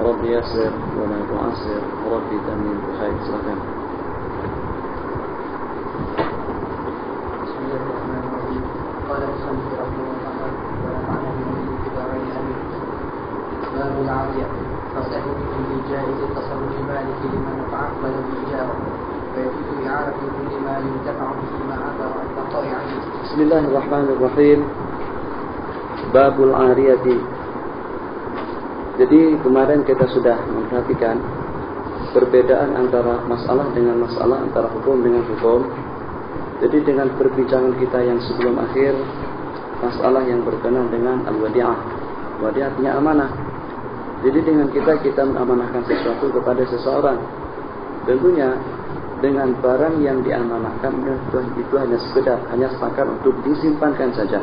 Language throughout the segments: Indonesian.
Rabbi yassir wa la tu'assir, Rabbi tamim bi khair. Silakan. Bismillahirrahmanirrahim. Qala al-musannif rahimahullah wa nafa'ana bihi fi darain amin. Babul 'afiyah. Fasahu bi jaiz at-tasarruf al-malik liman ta'aqqala bi-ijara. ويجوز إعارة كل ما ينتفع به ما أثر البقاء عليه. بسم الله الرحمن الرحيم. Babul 'ariyati. Jadi kemarin kita sudah memperhatikan perbedaan antara masalah dengan masalah, antara hukum dengan hukum. Jadi dengan perbincangan kita yang sebelum akhir, masalah yang berkenaan dengan al-wadi'ah. Wadi'ah artinya amanah. Jadi dengan kita mengamanahkan sesuatu kepada seseorang. Tentunya dengan barang yang diamanahkan itu hanya sekedar, hanya sepakat untuk disimpankan saja,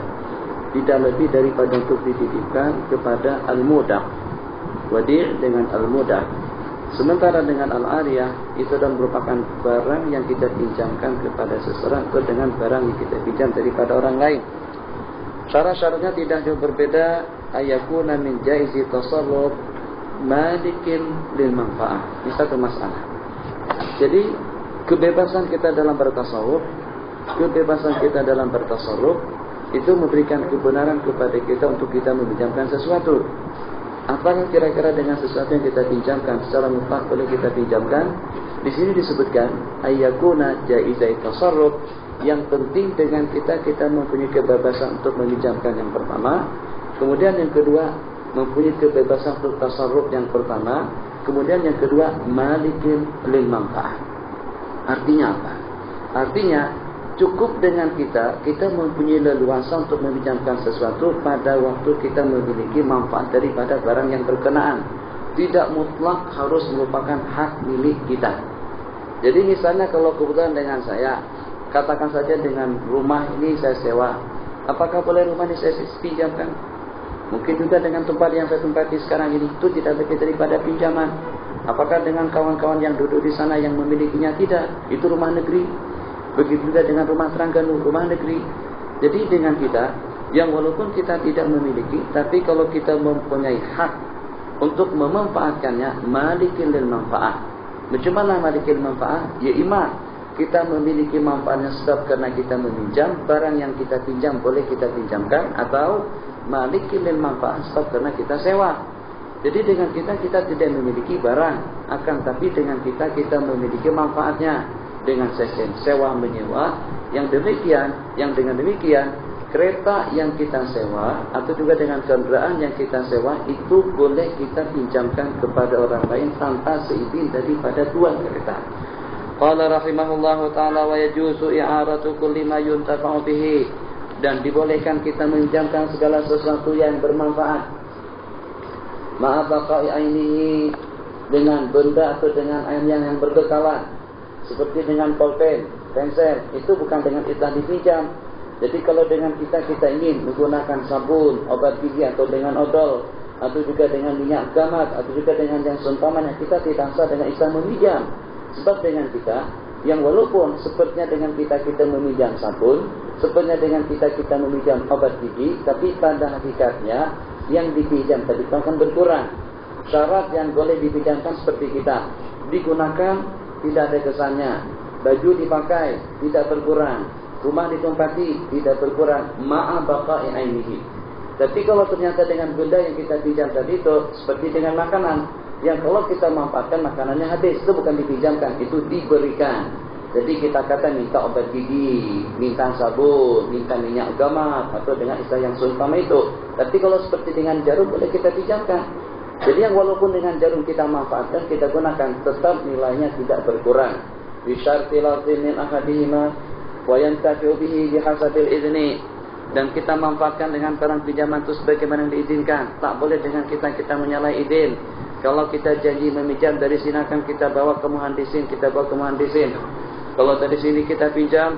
tidak lebih daripada untuk dititipkan kepada al-mudah. Wadi' dengan al-mudah. Sementara dengan al-ariyah itu adalah merupakan barang yang kita pinjamkan kepada seseorang atau dengan barang yang kita pinjam daripada orang lain. Syarat-syaratnya tidak jauh berbeda. Ayakuna min jaizi tasarruf malikin lil manfaah. Ini satu masalah. Jadi kebebasan kita dalam bertasawuf, itu memberikan kebenaran kepada kita untuk kita meminjamkan sesuatu. Apakah kira-kira dengan sesuatu yang kita pinjamkan secara mutlak boleh kita pinjamkan? Di sini disebutkan ayyakuna jaizai tasarruf. Yang penting dengan kita mempunyai kebebasan untuk meminjamkan yang pertama. Kemudian yang kedua, mempunyai kebebasan untuk tasarruf yang pertama. Kemudian yang kedua, malikin lil manfaah. Artinya apa? Artinya cukup dengan kita mempunyai leluasa untuk meminjamkan sesuatu pada waktu kita memiliki manfaat daripada barang yang berkenaan. Tidak mutlak harus merupakan hak milik kita. Jadi misalnya kalau kebetulan dengan saya, katakan saja dengan rumah ini saya sewa, apakah boleh rumah ini saya pinjamkan? Mungkin juga dengan tempat yang saya tempati sekarang ini, itu tidak lebih daripada pinjaman. Apakah dengan kawan-kawan yang duduk di sana yang memilikinya? Tidak, itu rumah negeri. Begitu juga dengan rumah Terengganu, rumah negeri. Jadi dengan kita, yang walaupun kita tidak memiliki, tapi kalau kita mempunyai hak untuk memanfaatkannya, malikin lil manfaah. Macam mana malikin manfaah? Ya imam, kita memiliki manfaatnya sebab karena kita meminjam, barang yang kita pinjam boleh kita pinjamkan, atau malikin lil manfaah sebab karena kita sewa. Jadi dengan kita tidak memiliki barang, akan tapi dengan kita memiliki manfaatnya dengan sistem sewa menyewa. Yang dengan demikian kereta yang kita sewa atau juga dengan kendaraan yang kita sewa itu boleh kita pinjamkan kepada orang lain tanpa seizin daripada tuan kereta. Qala rahimahullahu taala wa yajuzu i'aratu kulli ma yuntafa'u bihi, dan dibolehkan kita meminjamkan segala sesuatu yang bermanfaat. Ma'abaqa'i ainihi, dengan benda atau dengan yang berkekalan, seperti dengan pulpen, pensel, itu bukan dengan kita dipinjam. Jadi kalau dengan kita ingin menggunakan sabun, obat gigi atau dengan odol, atau juga dengan minyak gamat, atau juga dengan yang seumpamanya, kita tidak sah dengan Islam meminjam. Sebab dengan kita, yang walaupun sepertinya dengan kita meminjam sabun, sepertinya dengan kita meminjam obat gigi, tapi pada hakikatnya yang dipinjam tadi akan berkurang. Syarat yang boleh dipinjamkan seperti kita digunakan, tidak ada kesannya. Baju dipakai, tidak berkurang. Rumah ditempati, tidak berkurang. Ma'a baqa'i ainihi. Tapi kalau ternyata dengan benda yang kita pinjam tadi itu, seperti dengan makanan, yang kalau kita manfaatkan makanannya habis, itu bukan dipinjamkan, itu diberikan. Jadi kita kata minta obat gigi, minta sabun, minta minyak gamat, atau dengan istilah yang seumpama itu. Tapi kalau seperti dengan jarum boleh kita pinjamkan. Jadi yang walaupun dengan jarum kita manfaatkan, kita gunakan, tetap nilainya tidak berkurang. Bisyarti lazim min ahadihima wa yantafi'u bihi bihasabil idzni. Dan kita manfaatkan dengan barang pinjaman itu sebagaimana yang diizinkan. Tak boleh dengan kita menyalahi izin. Kalau kita janji meminjam dari sini akan kita bawa ke muhandisin, Kalau dari sini kita pinjam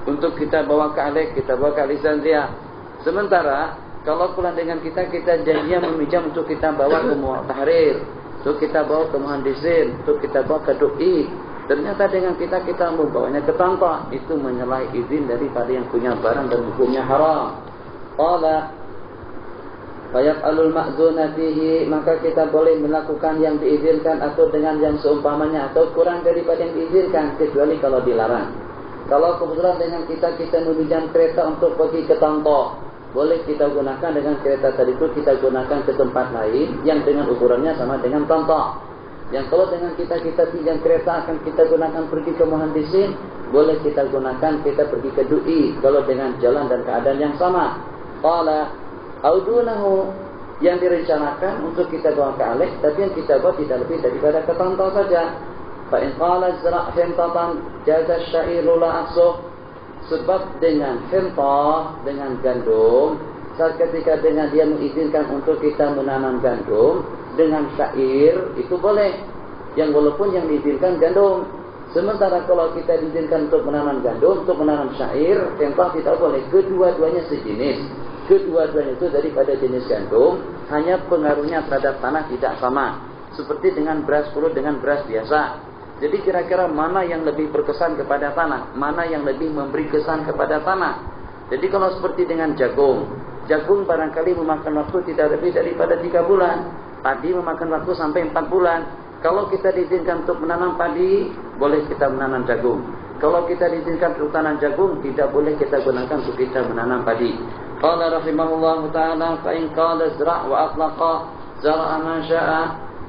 untuk kita bawa ke Alek, kita bawa ke Alexandria. Sementara kalau pulang dengan kita janjinya meminjam untuk kita bawa ke Tahrir, untuk kita bawa ke muhandisin, untuk kita bawa ke doi. Ternyata dengan kita membawanya ke tanpa, itu menyalahi izin daripada yang punya barang dan hukumnya haram. Qala Fayaf'alul ma'dzuna fihi, maka kita boleh melakukan yang diizinkan atau dengan yang seumpamanya atau kurang daripada yang diizinkan, kecuali kalau dilarang. Kalau kebetulan dengan kita meminjam kereta untuk pergi ke Tonto, boleh kita gunakan dengan kereta tadi itu kita gunakan ke tempat lain yang dengan ukurannya sama dengan Tonto. Yang kalau dengan kita pinjam kereta akan kita gunakan pergi ke Muhandisin, boleh kita gunakan kita pergi ke Dui kalau dengan jalan dan keadaan yang sama. Qala audunahu, yang direncanakan untuk kita bawa ke Alek, tapi yang kita bawa tidak lebih daripada ke Tonto saja. Fa in qala zra' hintatan jaza syairu la asuh, sebab dengan hintah, dengan gandum, saat ketika dengan dia mengizinkan untuk kita menanam gandum, dengan syair itu boleh, yang walaupun yang diizinkan gandum. Sementara kalau kita diizinkan untuk menanam gandum, untuk menanam syair, hintah tidak boleh. Kedua-duanya sejenis. Kedua-duanya itu daripada jenis gandum, hanya pengaruhnya terhadap tanah tidak sama. Seperti dengan beras pulut dengan beras biasa. Jadi kira-kira mana yang lebih berkesan kepada tanah, mana yang lebih memberi kesan kepada tanah. Jadi kalau seperti dengan jagung, jagung barangkali memakan waktu tidak lebih daripada 3 bulan. Padi memakan waktu sampai 4 bulan. Kalau kita diizinkan untuk menanam padi, boleh kita menanam jagung. Kalau kita diizinkan untuk tanam jagung, tidak boleh kita gunakan untuk kita menanam padi. Qala rahimahullahu ta'ala fa in qala zra' wa atlaqa zara'a ma sya'a.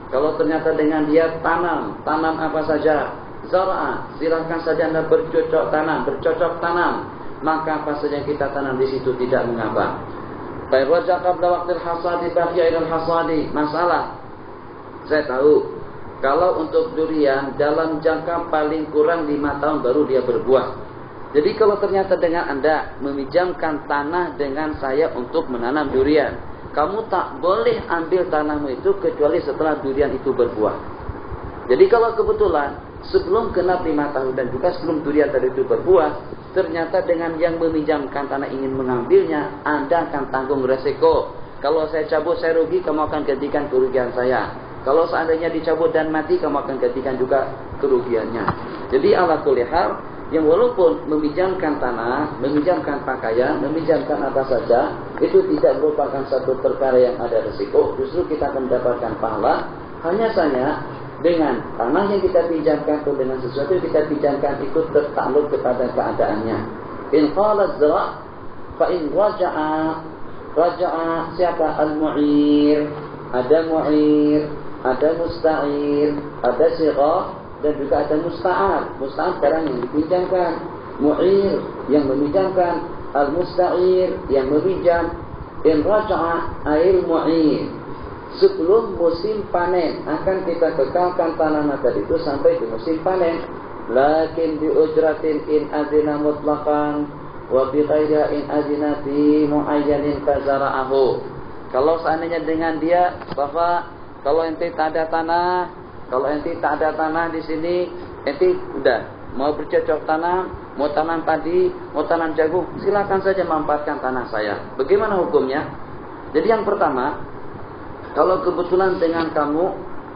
Kalau ternyata dengan dia tanam apa saja. Zara'a, silakan saja Anda bercocok tanam, maka apa saja yang kita tanam di situ tidak mengapa. Fa raja qabla waqtil hasadi baqiya ila al-hasadi. Masalah saya tahu kalau untuk durian dalam jangka paling kurang 5 tahun baru dia berbuah. Jadi kalau ternyata dengan Anda meminjamkan tanah dengan saya untuk menanam durian, kamu tak boleh ambil tanahmu itu kecuali setelah durian itu berbuah. Jadi kalau kebetulan sebelum genap 5 tahun dan juga sebelum durian tadi itu berbuah, ternyata dengan yang meminjamkan tanah ingin mengambilnya, Anda akan tanggung resiko. Kalau saya cabut saya rugi, kamu akan gantikan kerugian saya. Kalau seandainya dicabut dan mati, kamu akan gantikan juga kerugiannya. Jadi ala kulli hal, yang walaupun meminjamkan tanah, meminjamkan pakaian, meminjamkan apa saja, itu tidak merupakan satu perkara yang ada resiko. Justru kita akan mendapatkan pahala. Hanya saja dengan tanah yang kita pinjamkan atau dengan sesuatu yang kita pinjamkan itu tertakluk kepada keadaannya. In qala zra' fa in raja'a siapa? Al-mu'ir, ada mu'ir, ada musta'ir, ada sighah, dan juga ada musta'ar. Musta'ar barang yang dipinjamkan, mu'ir yang meminjamkan, al-musta'ir yang meminjam. In raja'a ail mu'ir, sebelum musim panen akan kita kekalkan tanaman tadi itu sampai di musim panen. Lakin bi ujratin in azina mutlaqan wa bi ghairi in azina fi muayyanin kazara'ahu. Kalau seandainya dengan dia, Bapak, kalau ente tak ada tanah di sini, ente udah mau bercocok tanam, mau tanam padi, mau tanam jagung, silakan saja manfaatkan tanah saya. Bagaimana hukumnya? Jadi yang pertama, kalau kebetulan dengan kamu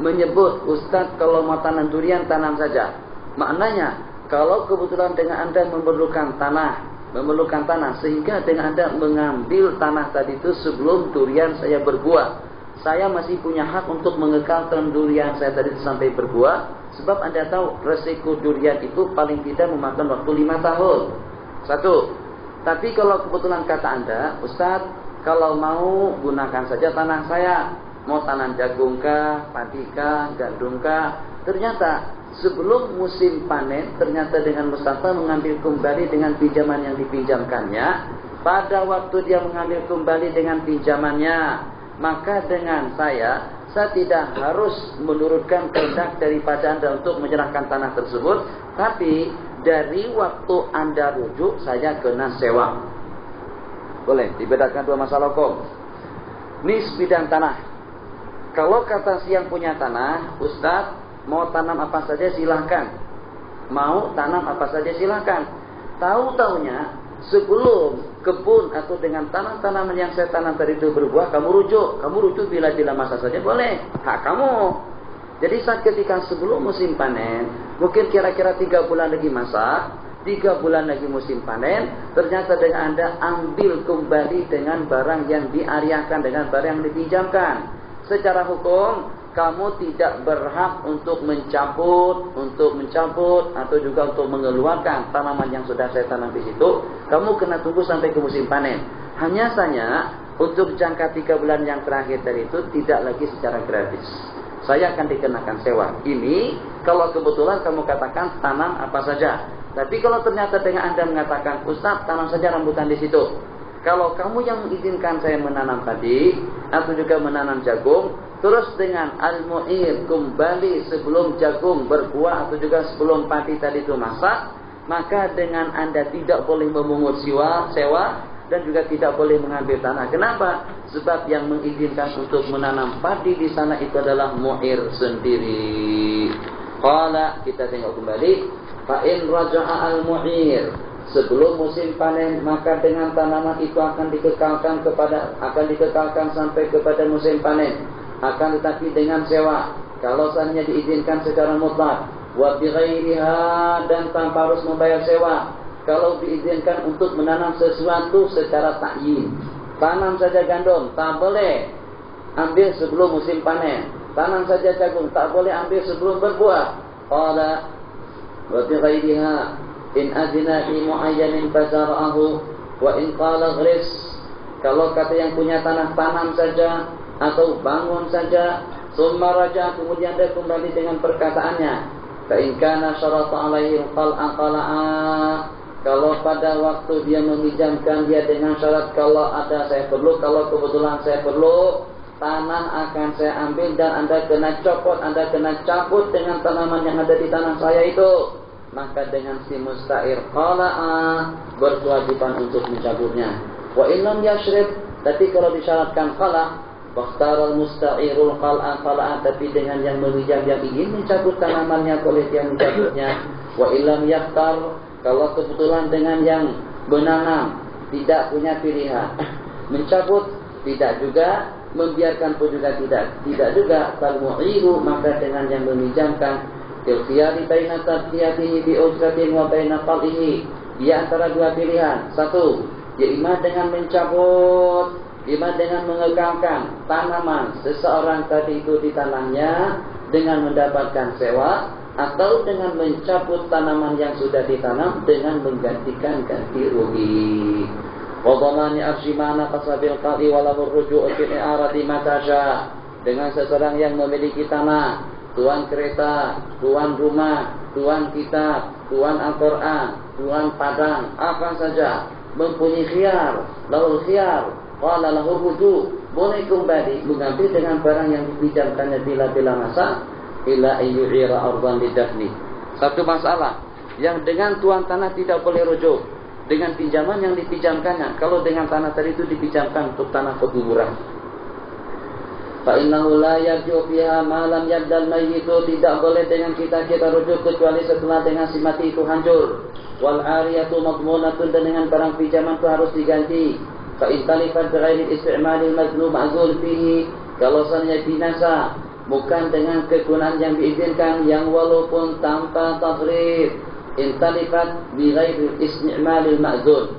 menyebut, Ustaz kalau mau tanam durian tanam saja. Maknanya, kalau kebetulan dengan Anda memerlukan tanah sehingga dengan Anda mengambil tanah tadi itu sebelum durian saya berbuah, saya masih punya hak untuk mengekalkan durian saya tadi itu sampai berbuah. Sebab Anda tahu resiko durian itu paling tidak memakan waktu 5 tahun. 1. Tapi kalau kebetulan kata Anda, Ustaz, kalau mau gunakan saja tanah saya, mau tanam jagung kah, padi kah, gandum kah. Ternyata sebelum musim panen, ternyata dengan Mustafa mengambil kembali dengan pinjaman yang dipinjamkannya. Pada waktu dia mengambil kembali dengan pinjamannya, maka dengan saya tidak harus menurutkan kehendak daripada Anda untuk menyerahkan tanah tersebut. Tapi dari waktu Anda rujuk, saya kena sewa. Boleh dibedakan dua masalah hukum. Nisbi dan tanah. Kalau kata si yang punya tanah, Ustaz, mau tanam apa saja silahkan. Mau tanam apa saja silahkan. Tahu-taunya sebelum kebun atau dengan tanam-tanaman yang saya tanam tadi itu berbuah, kamu rujuk bila-bila masa saja boleh. Hak kamu. Jadi saat ketika sebelum musim panen, mungkin kira-kira 3 bulan lagi masa, 3 bulan lagi musim panen, ternyata dengan Anda ambil kembali dengan barang yang diariakan, dengan barang yang dipinjamkan. Secara hukum, kamu tidak berhak untuk mencabut atau juga untuk mengeluarkan tanaman yang sudah saya tanam di situ. Kamu kena tunggu sampai ke musim panen. Hanya saja untuk jangka 3 bulan yang terakhir dari itu tidak lagi secara gratis. Saya akan dikenakan sewa. Ini kalau kebetulan kamu katakan tanam apa saja. Tapi kalau ternyata dengan Anda mengatakan, Ustaz, tanam saja rambutan di situ. Kalau kamu yang mengizinkan saya menanam tadi atau juga menanam jagung, terus dengan al-mu'ir kembali sebelum jagung berbuah atau juga sebelum padi tadi itu masak, maka dengan Anda tidak boleh memungut sewa dan juga tidak boleh mengambil tanah. Kenapa? Sebab yang mengizinkan untuk menanam padi di sana itu adalah mu'ir sendiri. Qala, kita tengok kembali, fa in raja'a al-mu'ir, sebelum musim panen, maka dengan tanaman itu akan dikekalkan sampai kepada musim panen. Akan tetapi dengan sewa, kalau seandainya diizinkan secara mutlak, wa bi ghairiha, dan tanpa harus membayar sewa. Kalau diizinkan untuk menanam sesuatu secara takyin, tanam saja gandum, tak boleh ambil sebelum musim panen. Tanam saja jagung, tak boleh ambil sebelum berbuah. Qala wa bi ghairiha in azina fi muayyanin fazara'ahu wa in qala ghris. Kalau kata yang punya tanah, tanam saja atau bangun saja, summa raja, kemudian dia kembali dengan perkataannya, fa in kana syarata alaihi qala'a, kalau pada waktu dia meminjamkan dia dengan syarat, kalau kebetulan saya perlu, tanah akan saya ambil dan Anda kena cabut dengan tanaman yang ada di tanah saya itu, maka dengan si musta'ir qala'a, berkewajiban untuk mencabutnya. Wa illam yashrib, tapi kalau disyaratkan qala', waqtaral musta'irul qala'a, tapi dengan yang meminjam yang ingin mencabut tanamannya boleh dia mencabutnya. Wa illam yaqtar, kalau kebetulan dengan yang menanam tidak punya pilihan, mencabut tidak juga, membiarkan pun juga tidak juga, fal mu'iru, maka dengan yang meminjamkan, ikhtiyari baina tadhiyatihi bi ujratin wa baina qal'ihi, dia antara dua pilihan. Satu, ya imah dengan mencabut, imah dengan mengekalkan tanaman seseorang tadi itu di tanahnya dengan mendapatkan sewa, atau dengan mencabut tanaman yang sudah ditanam dengan menggantikan ganti rugi. Wadhamani arshimana qasabil qali walahu ruju'u fil i'arati matasha, dengan seseorang yang memiliki tanah, tuan kereta, tuan rumah, tuan kitab, tuan Al-Quran, tuan padang, apa saja, mempunyai khiyar, lahul khiyar, qala lahu ruju', boleh kembali mengambil dengan barang yang dipinjamkannya bila masa, ila ayyu'ira ardan lidafni. Satu masalah yang dengan tuan tanah tidak boleh rujuk dengan pinjaman yang dipinjamkannya. Kalau dengan tanah tadi itu dipinjamkan untuk tanah pekuburan, fa innahu la yarju fiha ma lam yabdal mayyitu, tidak boleh dengan kita rujuk kecuali setelah dengan si mati itu hancur. Wal ariyatu madmunatun, dan dengan barang pinjaman itu harus diganti. Fa in talifat bi ghairi isti'malil mazlum ma'zul fihi, kalau seandainya binasa bukan dengan kegunaan yang diizinkan, yang walaupun tanpa tafrid, intalifat bi ghairi isti'malil ma'zun.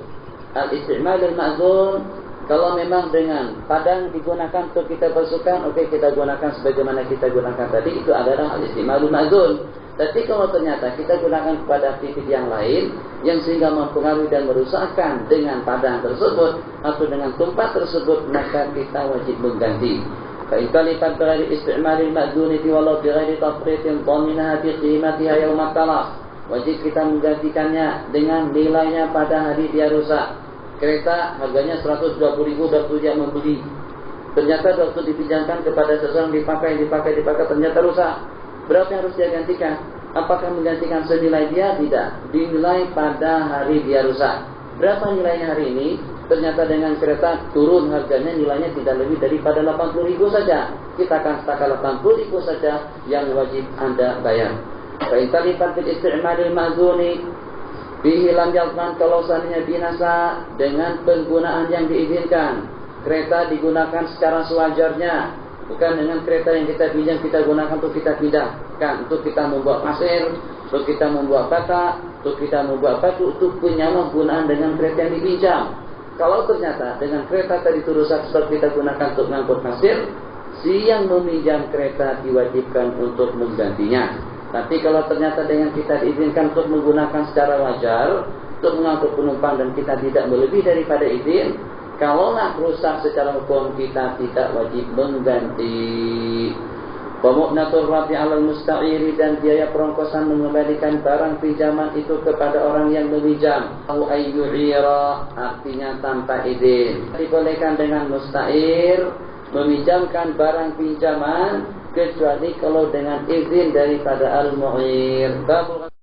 Al-isti'malil ma'zun, kalau memang dengan padang digunakan untuk kita bersukan, oke, kita gunakan sebagaimana kita gunakan tadi, itu adalah al-isti'malul ma'zun. Tapi kalau ternyata kita gunakan kepada aktivitas yang lain yang sehingga mempengaruhi dan merusakkan dengan padang tersebut atau dengan tempat tersebut, maka kita wajib mengganti. فإن كلفت بغير استعمال المأذون walau بغير تفريط ضمنها بقيمتها يوم التلف, wajib kita menggantikannya dengan nilainya pada hari dia rusak. Kereta harganya 120.000, waktu dia membeli, ternyata waktu dipinjamkan kepada seseorang dipakai ternyata rusak. Berapa yang harus dia gantikan? Apakah menggantikan senilai dia? Tidak, dinilai pada hari dia rusak. Berapa nilainya hari ini? Ternyata dengan kereta turun harganya, nilainya tidak lebih daripada 80.000 saja. Kita akan setakar 80.000 saja yang wajib Anda bayar. Fa in talifat bil isti'malil ma'zuni bihi lam yadman, kalau seandainya binasa dengan penggunaan yang diizinkan. Kereta digunakan secara sewajarnya, bukan dengan kereta yang kita pinjam kita gunakan untuk kita pindahkan, untuk kita membuat pasir, untuk kita membuat bata, Untuk kita membuat batu untuk penyalahgunaan dengan kereta yang dipinjam. Kalau ternyata dengan kereta tadi itu rusak sebab kita gunakan untuk mengangkut pasir, si yang meminjam kereta diwajibkan untuk menggantinya. Tapi kalau ternyata dengan kita diizinkan untuk menggunakan secara wajar untuk mengangkut penumpang dan kita tidak melebihi daripada izin, kalaulah rusak secara hukum kita tidak wajib mengganti. Pemu'natul rafi 'alal musta'iri, dan biaya perongkosan mengembalikan barang pinjaman itu kepada orang yang meminjam. Au ayyu'ira, artinya tanpa izin. Dibolehkan dengan musta'ir meminjamkan barang pinjaman kecuali kalau dengan izin daripada al-mu'ir.